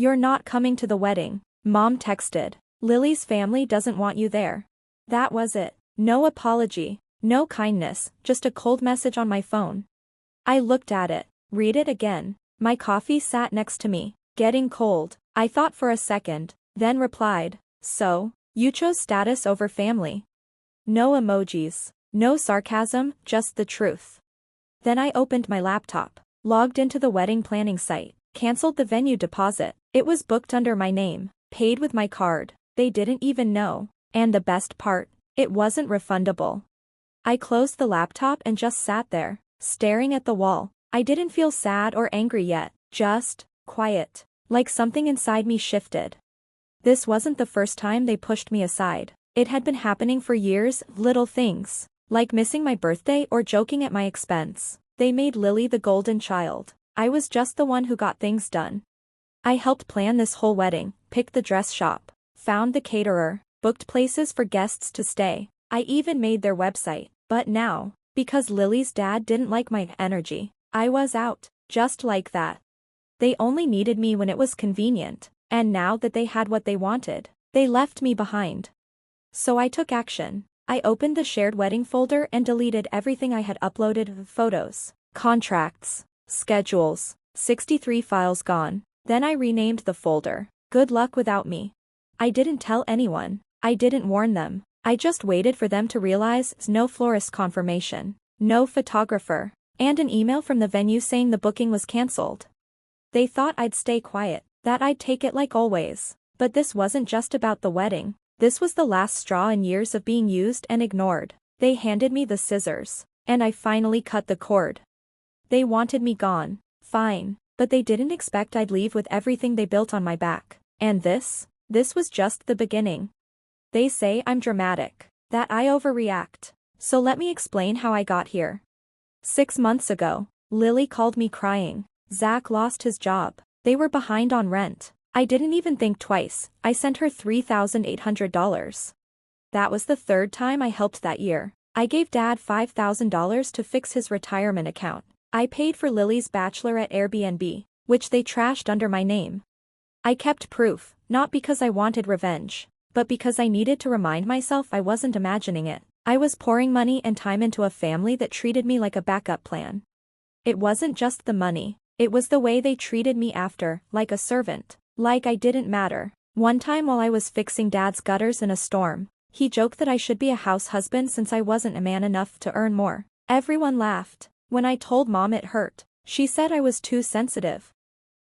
"You're not coming to the wedding," Mom texted. "Lily's family doesn't want you there." That was it. No apology, no kindness, just a cold message on my phone. I looked at it. Read it again. My coffee sat next to me, getting cold. I thought for a second, then replied, "So, you chose status over family?" No emojis, no sarcasm, just the truth. Then I opened my laptop, logged into the wedding planning site, canceled the venue deposit. It was booked under my name, paid with my card. They didn't even know. And the best part, it wasn't refundable. I closed the laptop and just sat there, staring at the wall. I didn't feel sad or angry yet, just quiet, like something inside me shifted. This wasn't the first time they pushed me aside. It had been happening for years, little things, like missing my birthday or joking at my expense. They made Lily the golden child. I was just the one who got things done. I helped plan this whole wedding, picked the dress shop, found the caterer, booked places for guests to stay. I even made their website. But now, because Lily's dad didn't like my energy, I was out, just like that. They only needed me when it was convenient, and now that they had what they wanted, they left me behind. So I took action. I opened the shared wedding folder and deleted everything I had uploaded: photos, contracts, schedules, 63 files gone. Then I renamed the folder, "Good Luck Without Me." I didn't tell anyone. I didn't warn them. I just waited for them to realize. No florist confirmation, no photographer, and an email from the venue saying the booking was cancelled. They thought I'd stay quiet, that I'd take it like always. But this wasn't just about the wedding. This was the last straw in years of being used and ignored. They handed me the scissors, and I finally cut the cord. They wanted me gone, fine, but they didn't expect I'd leave with everything they built on my back. And this was just the beginning. They say I'm dramatic, that I overreact. So let me explain how I got here. 6 months ago, Lily called me crying. Zach lost his job. They were behind on rent. I didn't even think twice. I sent her $3,800. That was the third time I helped that year. I gave Dad $5,000 to fix his retirement account. I paid for Lily's bachelorette Airbnb, which they trashed under my name. I kept proof, not because I wanted revenge, but because I needed to remind myself I wasn't imagining it. I was pouring money and time into a family that treated me like a backup plan. It wasn't just the money, it was the way they treated me after, like a servant, like I didn't matter. One time while I was fixing Dad's gutters in a storm, he joked that I should be a house husband since I wasn't a man enough to earn more. Everyone laughed. When I told Mom it hurt, she said I was too sensitive.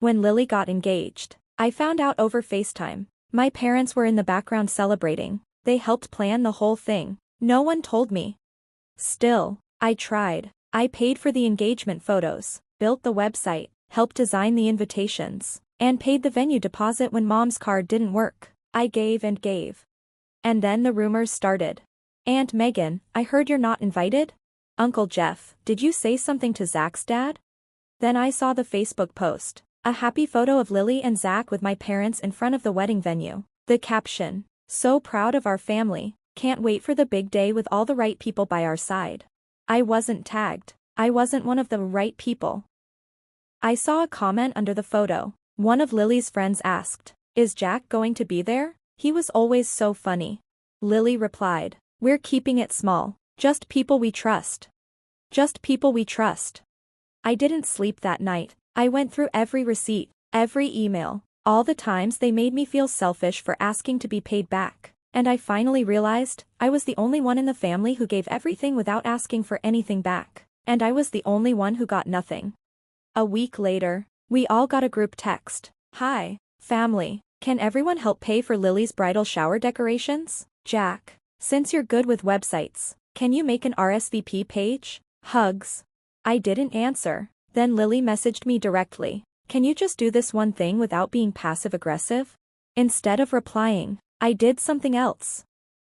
When Lily got engaged, I found out over FaceTime. My parents were in the background celebrating. They helped plan the whole thing. No one told me. Still, I tried. I paid for the engagement photos, built the website, helped design the invitations, and paid the venue deposit when Mom's card didn't work. I gave and gave. And then the rumors started. "Aunt Megan, I heard you're not invited?" "Uncle Jeff, did you say something to Zach's dad?" Then I saw the Facebook post. A happy photo of Lily and Zach with my parents in front of the wedding venue. The caption, "So proud of our family, can't wait for the big day with all the right people by our side." I wasn't tagged. I wasn't one of the right people. I saw a comment under the photo. One of Lily's friends asked, "Is Jack going to be there? He was always so funny." Lily replied, "We're keeping it small. Just people we trust. Just people we trust." I didn't sleep that night. I went through every receipt, every email, all the times they made me feel selfish for asking to be paid back. And I finally realized, I was the only one in the family who gave everything without asking for anything back. And I was the only one who got nothing. A week later, we all got a group text. "Hi, family, can everyone help pay for Lily's bridal shower decorations? Jack, since you're good with websites, can you make an RSVP page? Hugs." I didn't answer. Then Lily messaged me directly. "Can you just do this one thing without being passive-aggressive?" Instead of replying, I did something else.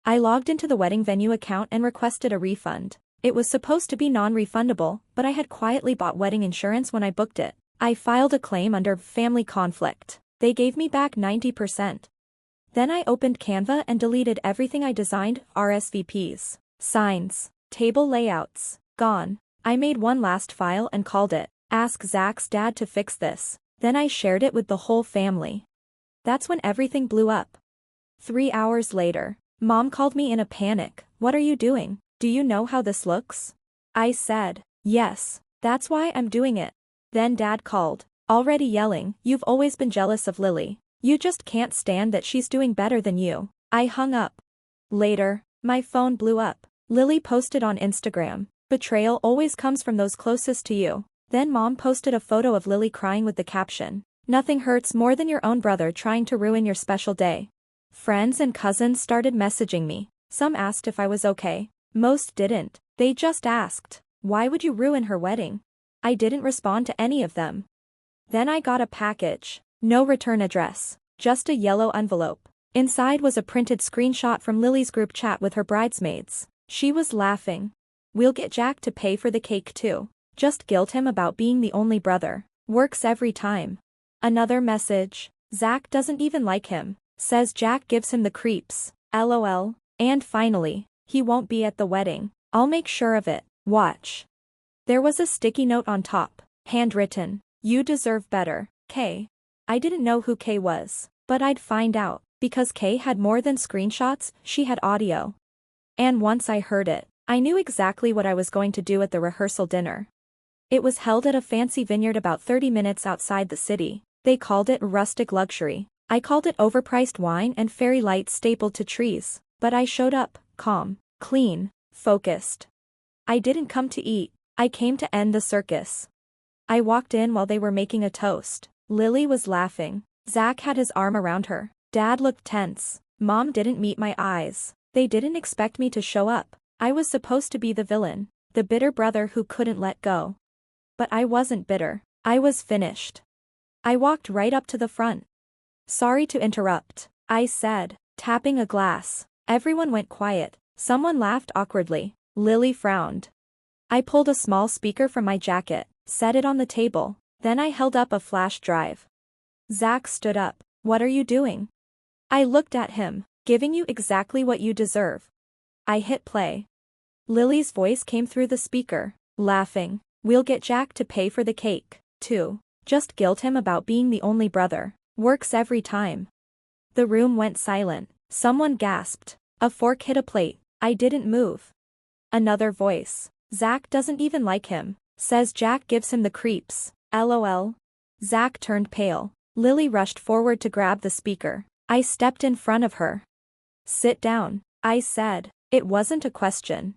I logged into the wedding venue account and requested a refund. It was supposed to be non-refundable, but I had quietly bought wedding insurance when I booked it. I filed a claim under family conflict. They gave me back 90%. Then I opened Canva and deleted everything I designed: RSVPs, signs, table layouts, gone. I made one last file and called it, "Ask Zach's dad to fix this." Then I shared it with the whole family. That's when everything blew up. 3 hours later, Mom called me in a panic. What are you doing? Do you know how this looks? I said, yes, that's why I'm doing it. Then Dad called, already yelling, you've always been jealous of Lily. You just can't stand that she's doing better than you. I hung up. Later, my phone blew up. Lily posted on Instagram, betrayal always comes from those closest to you. Then Mom posted a photo of Lily crying with the caption, nothing hurts more than your own brother trying to ruin your special day. Friends and cousins started messaging me. Some asked if I was okay. Most didn't. They just asked, why would you ruin her wedding? I didn't respond to any of them. Then I got a package. No return address. Just a yellow envelope. Inside was a printed screenshot from Lily's group chat with her bridesmaids. She was laughing. We'll get Jack to pay for the cake too. Just guilt him about being the only brother. Works every time. Another message. Zach doesn't even like him. Says Jack gives him the creeps. LOL. And finally, he won't be at the wedding. I'll make sure of it. Watch. There was a sticky note on top. Handwritten. You deserve better, Kay. I didn't know who Kay was, but I'd find out. Because Kay had more than screenshots, she had audio. And once I heard it, I knew exactly what I was going to do at the rehearsal dinner. It was held at a fancy vineyard about 30 minutes outside the city. They called it rustic luxury. I called it overpriced wine and fairy lights stapled to trees. But I showed up, calm, clean, focused. I didn't come to eat, I came to end the circus. I walked in while they were making a toast. Lily was laughing. Zach had his arm around her. Dad looked tense. Mom didn't meet my eyes. They didn't expect me to show up. I was supposed to be the villain, the bitter brother who couldn't let go. But I wasn't bitter. I was finished. I walked right up to the front. Sorry to interrupt, I said, tapping a glass. Everyone went quiet. Someone laughed awkwardly. Lily frowned. I pulled a small speaker from my jacket, set it on the table. Then I held up a flash drive. Zach stood up. What are you doing? I looked at him. Giving you exactly what you deserve. I hit play. Lily's voice came through the speaker, laughing. We'll get Jack to pay for the cake, too. Just guilt him about being the only brother. Works every time. The room went silent. Someone gasped. A fork hit a plate. I didn't move. Another voice. Zach doesn't even like him. Says Jack gives him the creeps. LOL. Zach turned pale. Lily rushed forward to grab the speaker. I stepped in front of her. Sit down, I said. It wasn't a question.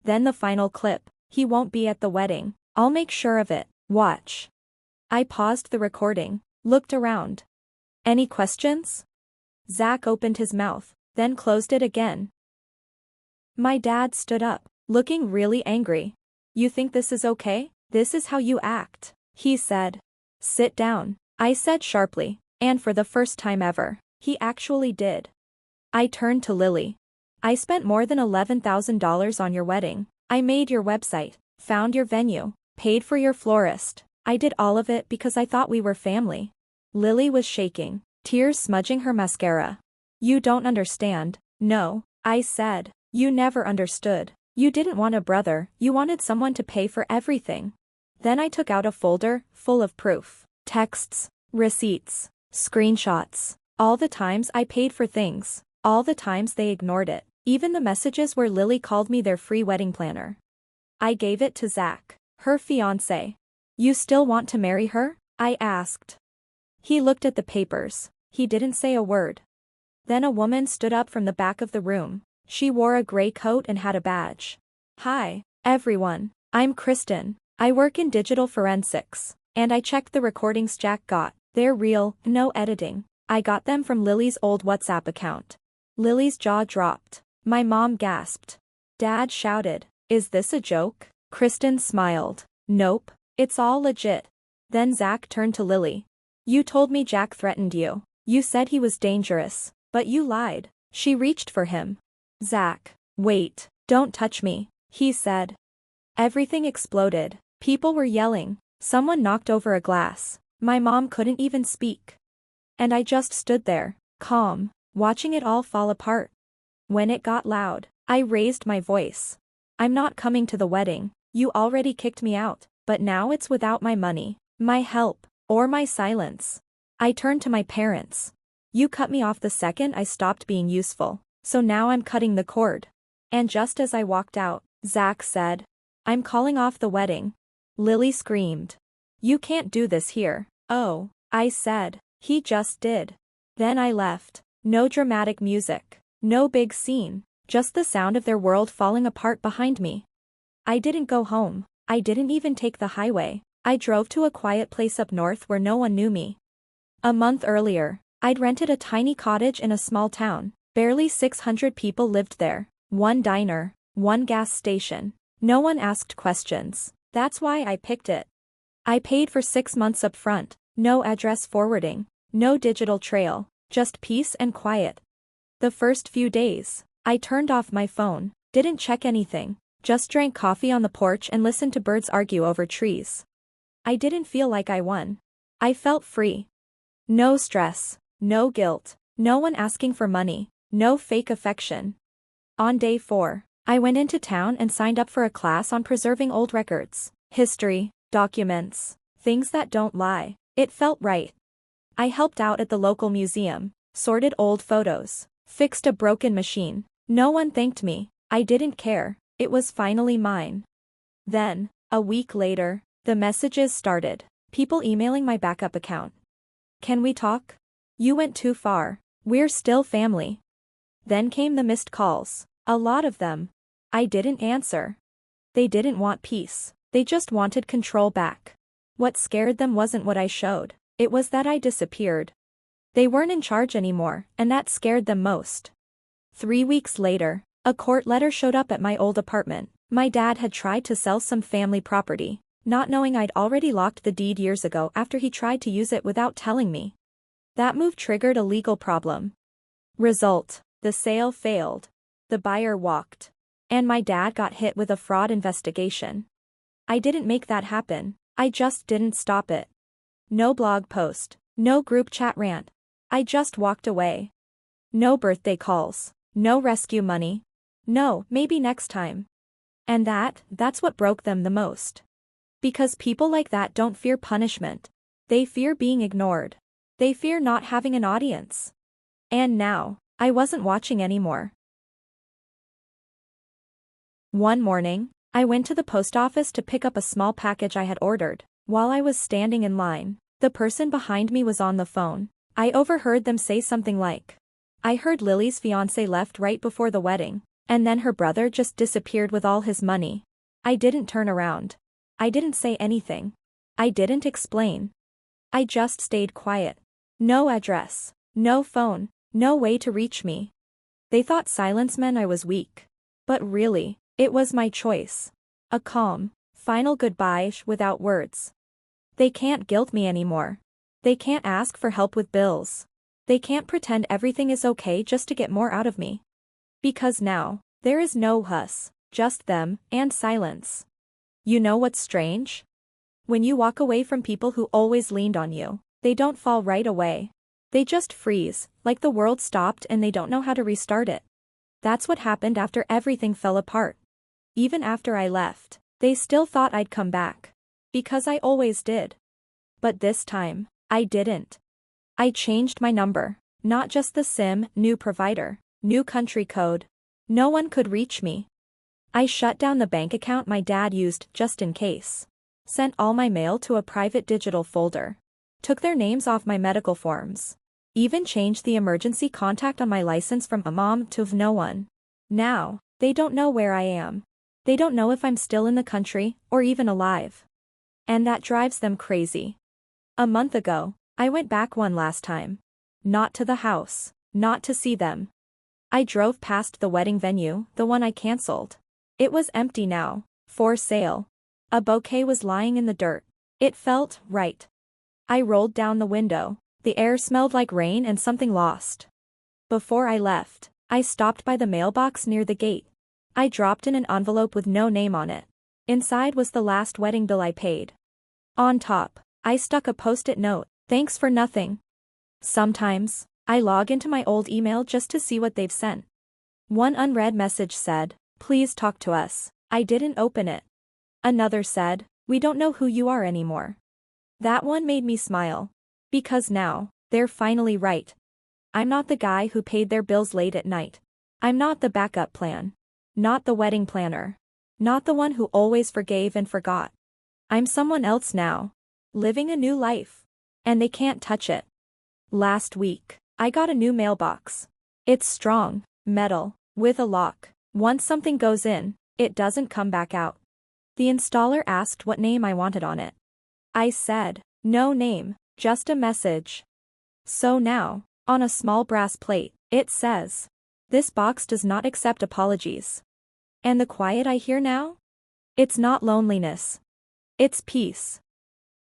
Then the final clip. He won't be at the wedding. I'll make sure of it. Watch. I paused the recording. Looked around. Any questions? Zach opened his mouth, then closed it again. My dad stood up, looking really angry. You think this is okay? This is how you act, he said. Sit down, I said sharply, and for the first time ever, he actually did. I turned to Lily. I spent more than $11,000 on your wedding. I made your website, found your venue, paid for your florist. I did all of it because I thought we were family. Lily was shaking, tears smudging her mascara. You don't understand. No, I said. You never understood. You didn't want a brother, you wanted someone to pay for everything. Then I took out a folder, full of proof. Texts, receipts, screenshots. All the times I paid for things. All the times they ignored it. Even the messages where Lily called me their free wedding planner. I gave it to Zach, her fiancé. You still want to marry her? I asked. He looked at the papers. He didn't say a word. Then a woman stood up from the back of the room. She wore a gray coat and had a badge. Hi, everyone. I'm Kristen. I work in digital forensics. And I checked the recordings Jack got. They're real, no editing. I got them from Lily's old WhatsApp account. Lily's jaw dropped. My mom gasped. Dad shouted, is this a joke? Kristen smiled. Nope, it's all legit. Then Zach turned to Lily. You told me Jack threatened you. You said he was dangerous, but you lied. She reached for him. Zach, wait, don't touch me, he said. Everything exploded. People were yelling. Someone knocked over a glass. My mom couldn't even speak. And I just stood there, calm, watching it all fall apart. When it got loud, I raised my voice. I'm not coming to the wedding. You already kicked me out, but now it's without my money, my help, Or my silence. I turned to my parents. You cut me off the second I stopped being useful, so now I'm cutting the cord. And just as I walked out, Zach said, I'm calling off the wedding. Lily screamed. You can't do this here. Oh, I said. He just did. Then I left. No dramatic music. No big scene. Just the sound of their world falling apart behind me. I didn't go home. I didn't even take the highway. I drove to a quiet place up north where no one knew me. A month earlier, I'd rented a tiny cottage in a small town. Barely 600 people lived there. One diner, one gas station. No one asked questions. That's why I picked it. I paid for 6 months up front. No address forwarding. No digital trail. Just peace and quiet. The first few days, I turned off my phone. Didn't check anything. Just drank coffee on the porch and listened to birds argue over trees. I didn't feel like I won. I felt free. No stress. No guilt. No one asking for money. No fake affection. On day 4, I went into town and signed up for a class on preserving old records, history, documents, things that don't lie. It felt right. I helped out at the local museum, sorted old photos, fixed a broken machine. No one thanked me. I didn't care. It was finally mine. Then, a week later, the messages started. People emailing my backup account. Can we talk? You went too far. We're still family. Then came the missed calls. A lot of them. I didn't answer. They didn't want peace. They just wanted control back. What scared them wasn't what I showed. It was that I disappeared. They weren't in charge anymore, and that scared them most. 3 weeks later, a court letter showed up at my old apartment. My dad had tried to sell some family property, not knowing I'd already locked the deed years ago after he tried to use it without telling me. That move triggered a legal problem. Result: the sale failed. The buyer walked. And my dad got hit with a fraud investigation. I didn't make that happen. I just didn't stop it. No blog post. No group chat rant. I just walked away. No birthday calls. No rescue money. No, maybe next time. And that's what broke them the most. Because people like that don't fear punishment. They fear being ignored. They fear not having an audience. And now, I wasn't watching anymore. One morning, I went to the post office to pick up a small package I had ordered. While I was standing in line, the person behind me was on the phone. I overheard them say something like, I heard Lily's fiancé left right before the wedding, and then her brother just disappeared with all his money. I didn't turn around. I didn't say anything. I didn't explain. I just stayed quiet. No address. No phone. No way to reach me. They thought silence meant I was weak. But really, it was my choice. A calm, final goodbye without words. They can't guilt me anymore. They can't ask for help with bills. They can't pretend everything is okay just to get more out of me. Because now, there is no us, just them, and silence. You know what's strange? When you walk away from people who always leaned on you, they don't fall right away. They just freeze, like the world stopped and they don't know how to restart it. That's what happened after everything fell apart. Even after I left, they still thought I'd come back. Because I always did. But this time, I didn't. I changed my number, not just the SIM, new provider, new country code. No one could reach me. I shut down the bank account my dad used just in case. Sent all my mail to a private digital folder. Took their names off my medical forms. Even changed the emergency contact on my license from a mom to no one. Now, they don't know where I am. They don't know if I'm still in the country, or even alive. And that drives them crazy. A month ago, I went back one last time. Not to the house, not to see them. I drove past the wedding venue, the one I canceled. It was empty now, for sale. A bouquet was lying in the dirt. It felt right. I rolled down the window. The air smelled like rain and something lost. Before I left, I stopped by the mailbox near the gate. I dropped in an envelope with no name on it. Inside was the last wedding bill I paid. On top, I stuck a post-it note, thanks for nothing. Sometimes, I log into my old email just to see what they've sent. One unread message said, please talk to us. I didn't open it. Another said, we don't know who you are anymore. That one made me smile. Because now, they're finally right. I'm not the guy who paid their bills late at night. I'm not the backup plan. Not the wedding planner. Not the one who always forgave and forgot. I'm someone else now. Living a new life. And they can't touch it. Last week, I got a new mailbox. It's strong, metal, with a lock. Once something goes in, it doesn't come back out. The installer asked what name I wanted on it. I said, no name, just a message. So now, on a small brass plate, it says, this box does not accept apologies. And the quiet I hear now? It's not loneliness. It's peace.